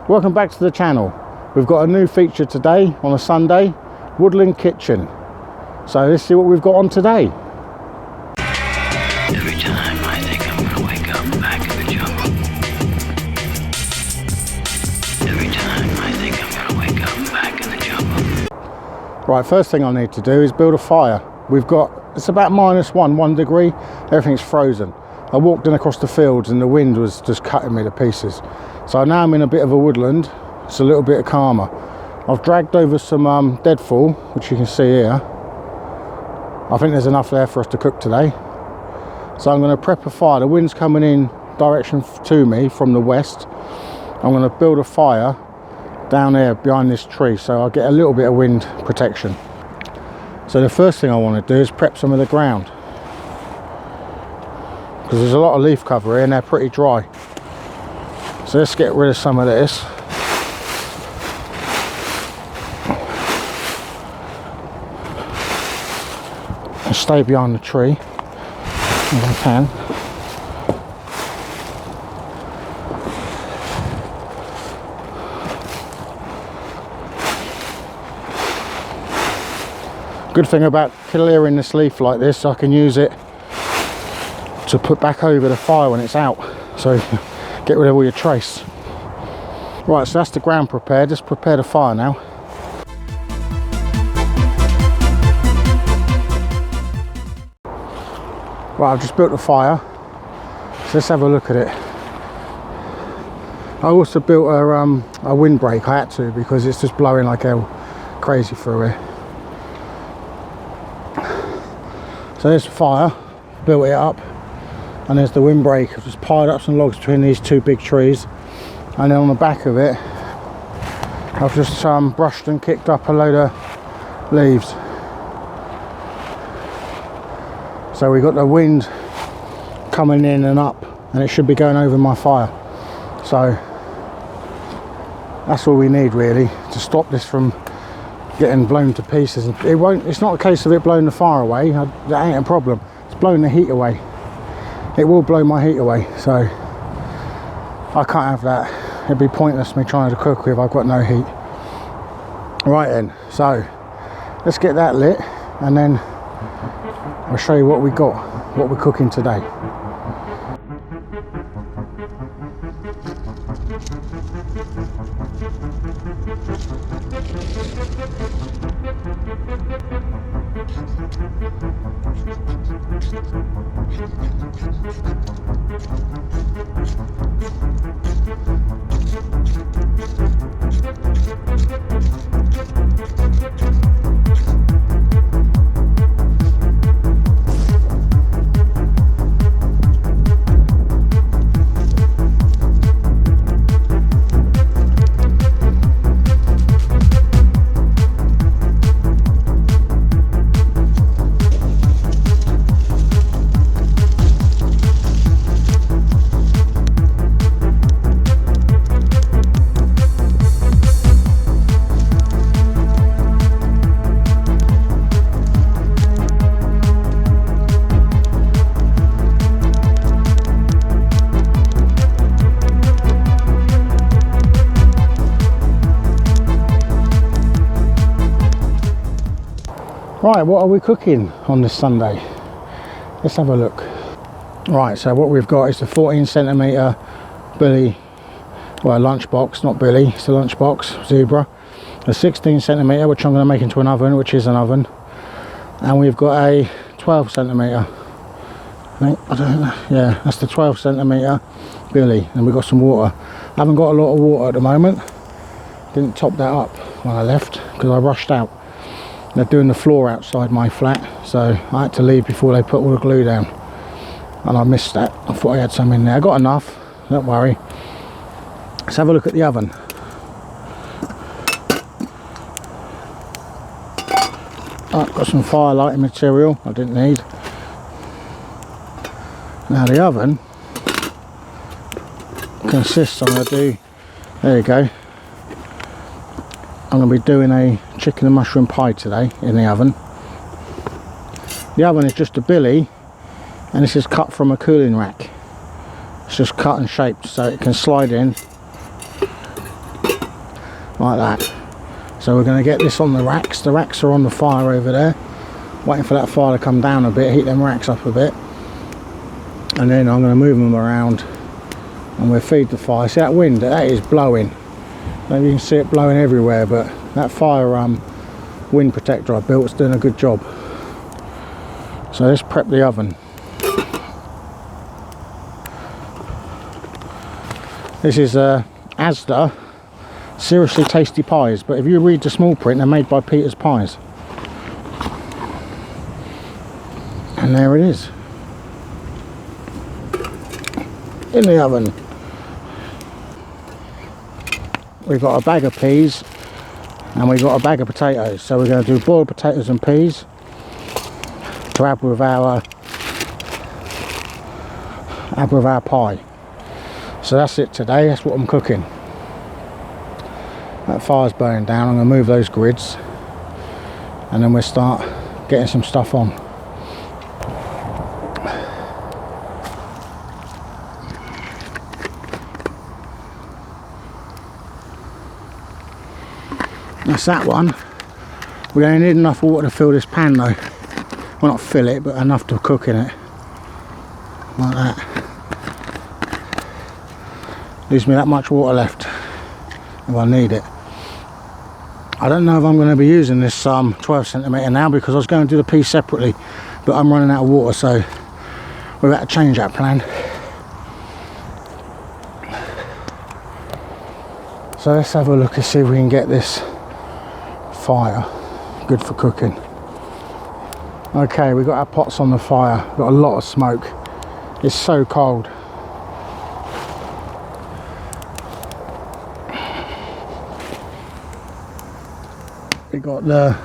Welcome back to the channel. We've got a new feature today on a Sunday, Woodland kitchen. So let's see what we've got on today. Every time I think I'm gonna wake up back in the jungle. Every time I think I'm gonna wake up back in the jungle. Right, first thing I need to do is build a fire. It's about -1 degree, everything's frozen. I walked in across the fields and the wind was just cutting me to pieces. So now I'm in a bit of a woodland, it's a little bit calmer. I've dragged over some deadfall, which you can see here. I think there's enough there for us to cook today. So I'm going to prep a fire. The wind's coming in direction to me from the west. I'm going to build a fire down there behind this tree so I'll get a little bit of wind protection. So the first thing I want to do is prep some of the ground, because there's a lot of leaf cover here and they're pretty dry. So let's get rid of some of this. And stay behind the tree if I can. Good thing about clearing this leaf like this, I can use it to put back over the fire when it's out, so get rid of all your trace. Right, so that's the ground prepared. Let's prepare the fire now. Right, I've just built the fire, so let's have a look at it. I also built a windbreak. I had to, because it's just blowing like hell crazy through here. So there's the fire, built it up, and there's the windbreak. I've just piled up some logs between these two big trees, and then on the back of it I've just brushed and kicked up a load of leaves. So we got the wind coming in and up, and it should be going over my fire. So that's all we need really to stop this from getting blown to pieces. It's not a case of it blowing the fire away. That ain't a problem. It's blowing the heat away. It will blow my heat away, so I can't have that. It'd be pointless me trying to cook if I've got no heat. Right then, so let's get that lit, and then I'll show you what we got, what we're cooking today. Right, what are we cooking on this Sunday? Let's have a look. Right, so what we've got is the 14cm billy, well, lunchbox, not billy, it's a lunchbox zebra. A 16cm, which I'm going to make into an oven, which is an oven. And we've got a 12cm. I don't know, yeah, that's the 12cm billy. And we've got some water. I haven't got a lot of water at the moment. Didn't top that up when I left because I rushed out. They're doing the floor outside my flat, so I had to leave before they put all the glue down, and I missed that. I thought I had some in there. I got enough, don't worry. Let's have a look at the oven. I've got some fire lighting material I didn't need. Now the oven consists, I'm going to do, there you go, I'm going to be doing a chicken and mushroom pie today in the oven. The oven is just a billy, and this is cut from a cooling rack. It's just cut and shaped so it can slide in like that. So we're going to get this on the racks. The racks are on the fire over there, waiting for that fire to come down a bit, heat them racks up a bit, and then I'm going to move them around and we'll feed the fire. See that wind? That is blowing. Maybe you can see it blowing everywhere, but that fire wind protector I built is doing a good job. So let's prep the oven. This is Asda Seriously Tasty Pies, but if you read the small print, they're made by Peter's Pies. And there it is, in the oven. We've got a bag of peas and we've got a bag of potatoes, so we're going to do boiled potatoes and peas to add with our pie. So that's it today, that's what I'm cooking. That fire's burning down, I'm going to move those grids and then we'll start getting some stuff on. That's that one. We're going to need enough water to fill this pan though. Well, not fill it, but enough to cook in it. Like that. Leaves me that much water left if I need it. I don't know if I'm going to be using this 12cm now, because I was going to do the peas separately, but I'm running out of water, so we're about to change that plan. So let's have a look and see if we can get this fire good for cooking. Okay, we've got our pots on the fire, got a lot of smoke. It's so cold. We got the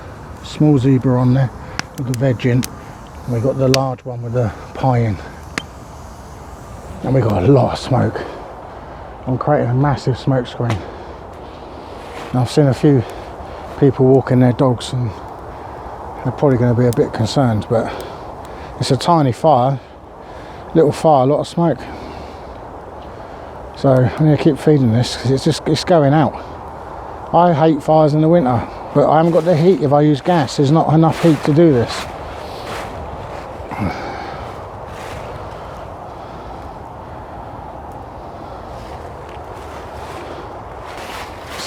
small zebra on there with the veg in, and we got the large one with the pie in, and we got a lot of smoke. I'm creating a massive smoke screen. Now, I've seen a few people walking their dogs and they're probably going to be a bit concerned, but it's a tiny fire, little fire, a lot of smoke. So I'm going to keep feeding this because it's going out. I hate fires in the winter, but I haven't got the heat if I use gas. There's not enough heat to do this.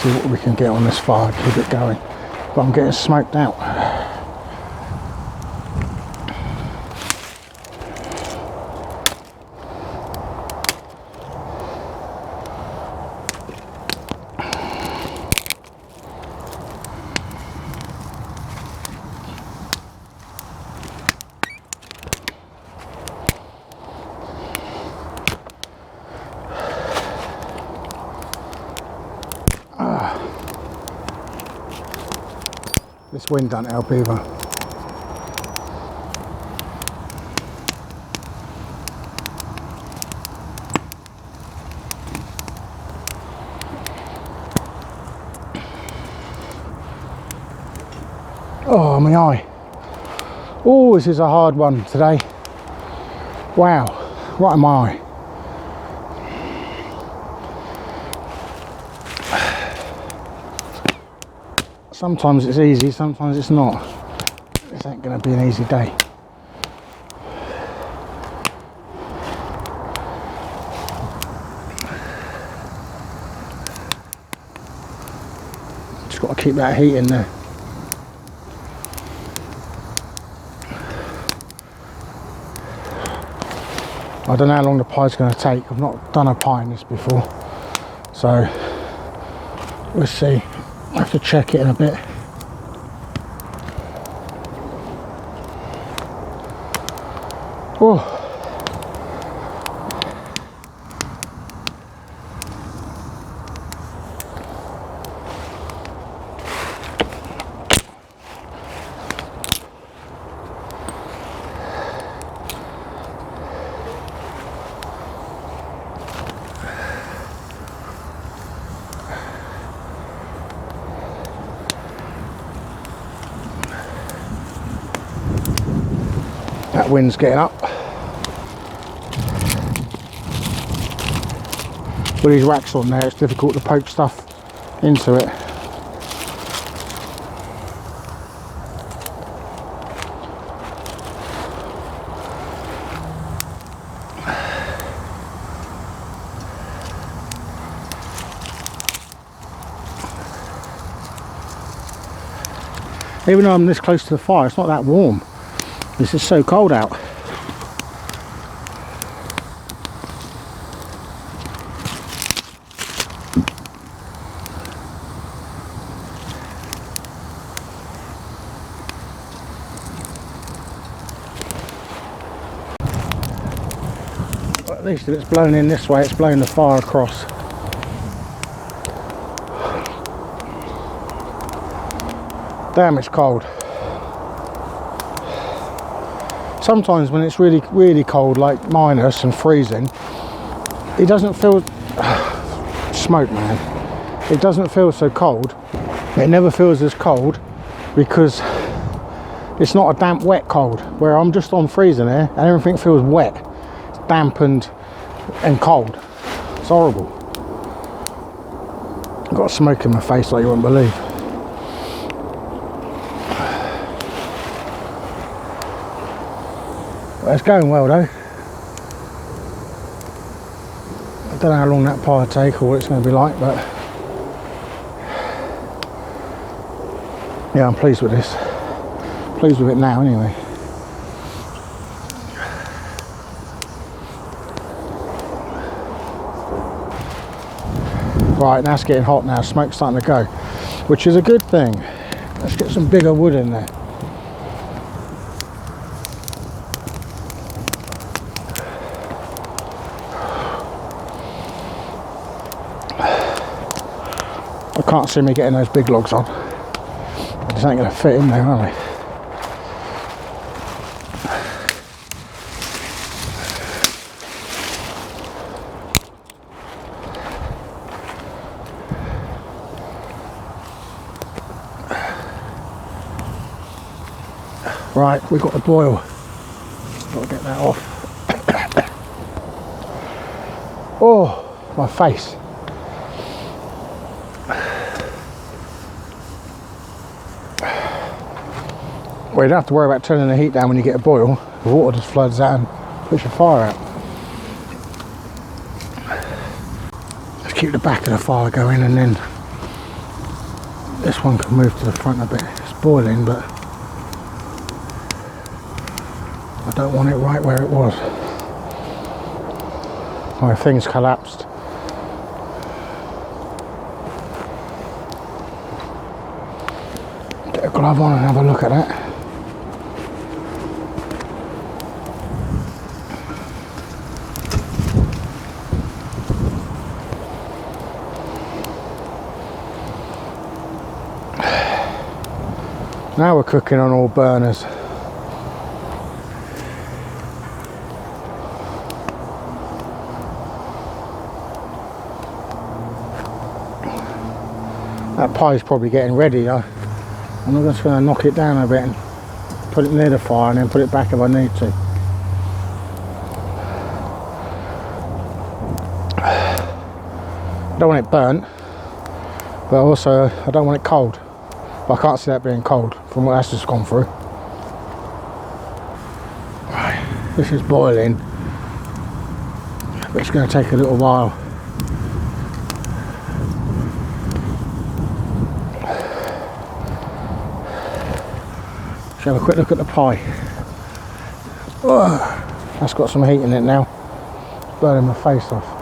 See what we can get on this fire, keep it going. But I'm getting smoked out. This wind don't help either. Oh, my eye. Oh, this is a hard one today. Wow, right in my eye. Sometimes it's easy, sometimes it's not. This ain't going to be an easy day. Just got to keep that heat in there. I don't know how long the pie's going to take. I've not done a pie in this before, so we'll see. I have to check it in a bit. Oh. That wind's getting up. With these racks on there, it's difficult to poke stuff into it. Even though I'm this close to the fire, it's not that warm. This is so cold out. But at least if it's blown in this way, it's blown the fire across. Damn, it's cold. Sometimes when it's really, really cold, like minus and freezing, it doesn't feel... smoke, man. It doesn't feel so cold. It never feels as cold because it's not a damp, wet cold. Where I'm just on freezing here and everything feels wet. It's damp and cold. It's horrible. I've got smoke in my face like you wouldn't believe. Well, it's going well though. I don't know how long that pie will take or what it's going to be like, but yeah, I'm pleased with this. Pleased with it now anyway. Right, now it's getting hot now, smoke's starting to go, which is a good thing. Let's get some bigger wood in there. I can't see me getting those big logs on. They just ain't going to fit in there, are they? Right, we've got the boil. Got to get that off. Oh, my face. Well, you don't have to worry about turning the heat down when you get a boil. The water just floods out and puts your fire out. Just keep the back of the fire going, and then this one can move to the front a bit. It's boiling, but I don't want it right where it was. My thing's collapsed. Get a glove on and have a look at that. Now we're cooking on all burners. That pie's probably getting ready. I'm just going to knock it down a bit and put it near the fire and then put it back if I need to. I don't want it burnt, but also I don't want it cold. But I can't see that being cold from what that's just gone through. Right, this is boiling, but it's going to take a little while. Let's have a quick look at the pie. Oh, that's got some heat in it now. It's burning my face off.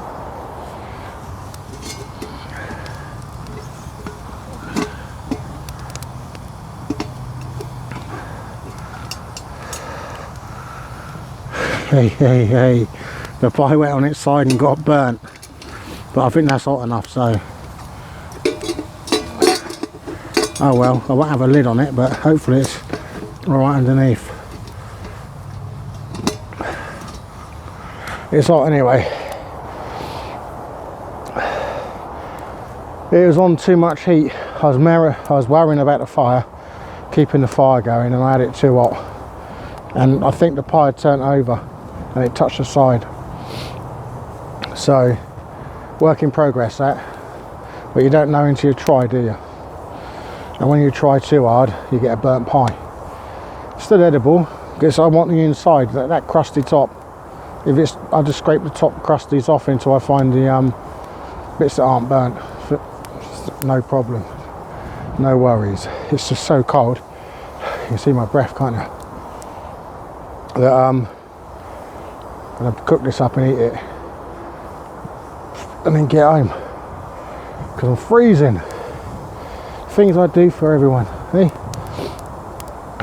Hey, the pie went on its side and got burnt, but I think that's hot enough, so oh well, I won't have a lid on it, but hopefully it's alright underneath. It's hot anyway. It was on too much heat. I was worrying about the fire, keeping the fire going, and I had it too hot, and I think the pie had turned over and it touched the side. So, work in progress that, but you don't know until you try, do you? And when you try too hard, you get a burnt pie. Still edible, because I want the inside, that crusty top. If it's, I just scrape the top crusties off until I find the bits that aren't burnt. No problem, no worries. It's just so cold. can see my breath, can't you? That I'm gonna cook this up and eat it, and then get home because I'm freezing. Things I do for everyone, eh?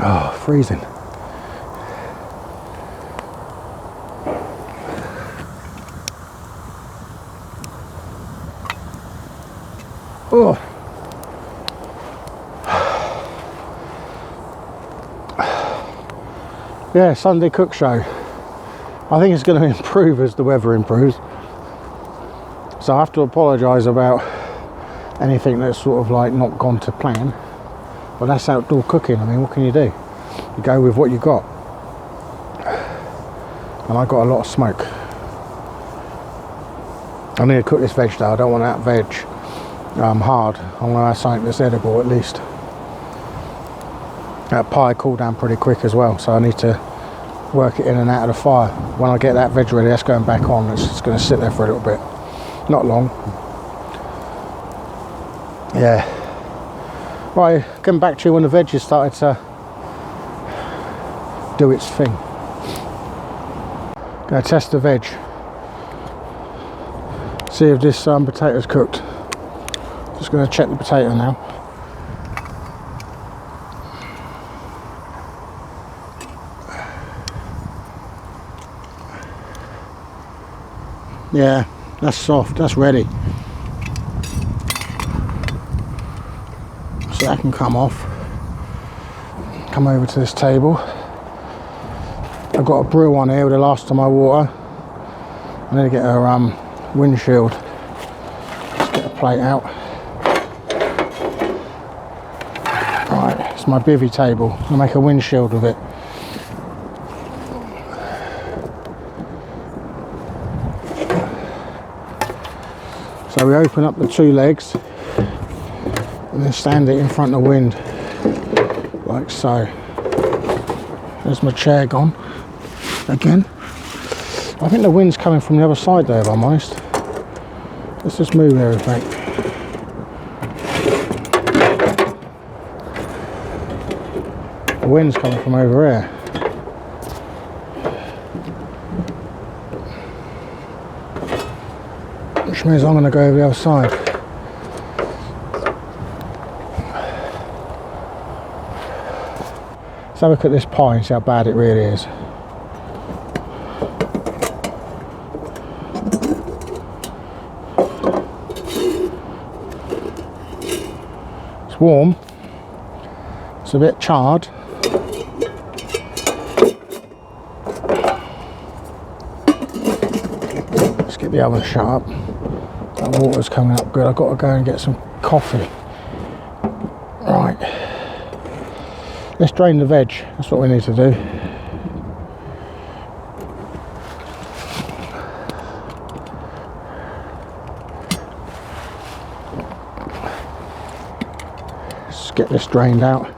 Oh, freezing. Oh. Yeah, Sunday cook show. I think it's going to improve as the weather improves. So I have to apologise about anything that's sort of like not gone to plan. But that's outdoor cooking. I mean, what can you do? You go with what you got. And I got a lot of smoke. I need to cook this veg though. I don't want that veg hard. I'm going to have something that's edible at least. That pie cooled down pretty quick as well, so I need to work it in and out of the fire. When I get that veg ready, that's going back on. It's just going to sit there for a little bit. Not long. Yeah. Right, coming back to you when the veg has started to do its thing. Going to test the veg. See if this potato's cooked. Just going to check the potato now. Yeah, that's soft, that's ready. So that can come off. Come over to this table. I've got a brew on here with the last of my water. I need to get a windshield. Let's get a plate out. Right, it's my bivvy table. I'll make a windshield with it. So we open up the two legs and then stand it in front of the wind, like so. There's my chair gone again. I think the wind's coming from the other side there, if I'm honest. Let's just move everything. The wind's coming from over here. Which means I'm going to go over the other side. Let's have a look at this pie and see how bad it really is. It's warm. It's a bit charred. Let's get the oven shut up. That water's coming up good. I've got to go and get some coffee. Right. Let's drain the veg. That's what we need to do. Let's get this drained out.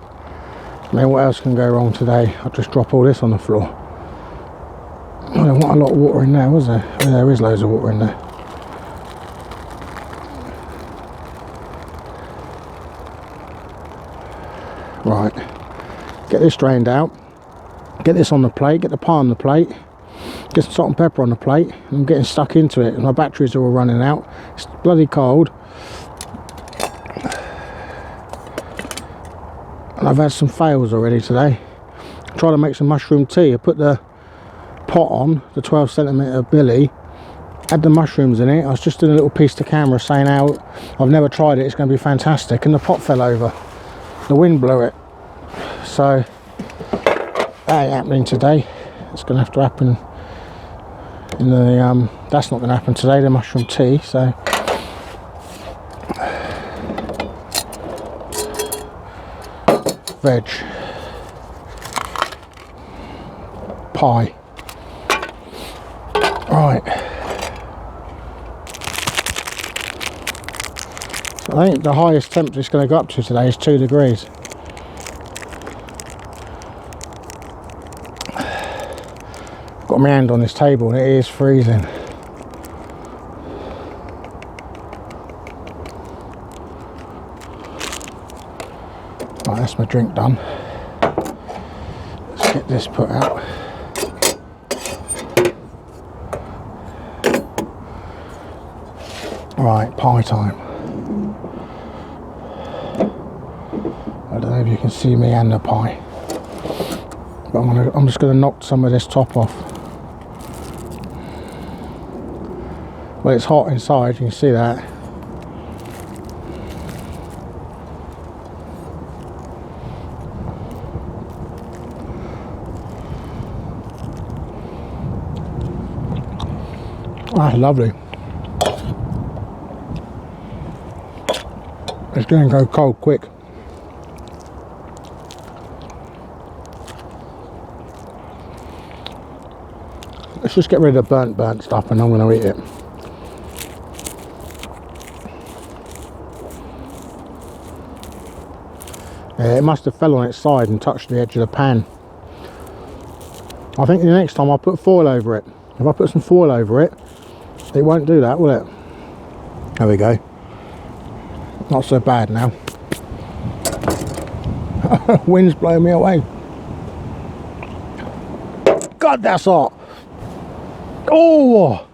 I mean, what else can go wrong today? I'll just drop all this on the floor. Oh, there wasn't a lot of water in there, was there? Oh, there is loads of water in there. Right, get this drained out, get this on the plate, get the pie on the plate, get some salt and pepper on the plate. I'm getting stuck into it and my batteries are all running out. It's bloody cold. And I've had some fails already today. I tried to make some mushroom tea. I put the pot on, the 12cm billy, had the mushrooms in it. I was just doing a little piece to camera saying how I've never tried it, it's going to be fantastic, and the pot fell over. The wind blew it. So that ain't happening today. It's going to have to happen in the that's not going to happen today, the mushroom tea. So veg, pie. Right, so I think the highest temperature it's going to go up to today is 2 degrees. Got my hand on this table and it is freezing. Right, that's my drink done. this put out. Right, pie time. I don't know if you can see me and the pie, but I'm just going to knock some of this top off. Well, it's hot inside, you can see that. Ah, lovely. It's going to go cold quick. Let's just get rid of the burnt stuff and I'm going to eat it. Yeah, it must have fell on its side and touched the edge of the pan. I think the next time I'll put foil over it. If I put some foil over it, it won't do that, will it? There we go. Not so bad now. Wind's blowing me away. God, that's hot. Oh!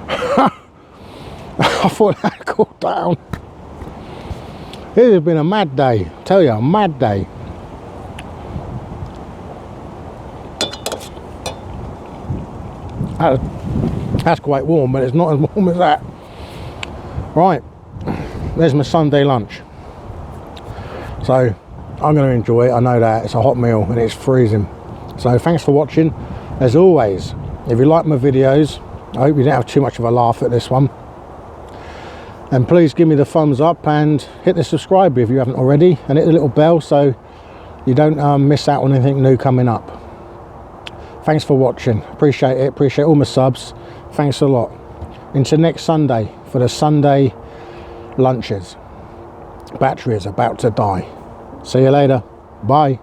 I thought that cooled down. It has been a mad day. I tell you, a mad day. That's quite warm, but it's not as warm as that. Right, there's my Sunday lunch. So I'm going to enjoy it. I know that it's a hot meal and it's freezing. So thanks for watching. As always, if you like my videos, I hope you didn't have too much of a laugh at this one. And please give me the thumbs up and hit the subscribe if you haven't already, and hit the little bell so you don't miss out on anything new coming up. Thanks for watching. Appreciate it. Appreciate all my subs. Thanks a lot. Until next Sunday for the Sunday lunches. Battery is about to die. See you later. Bye.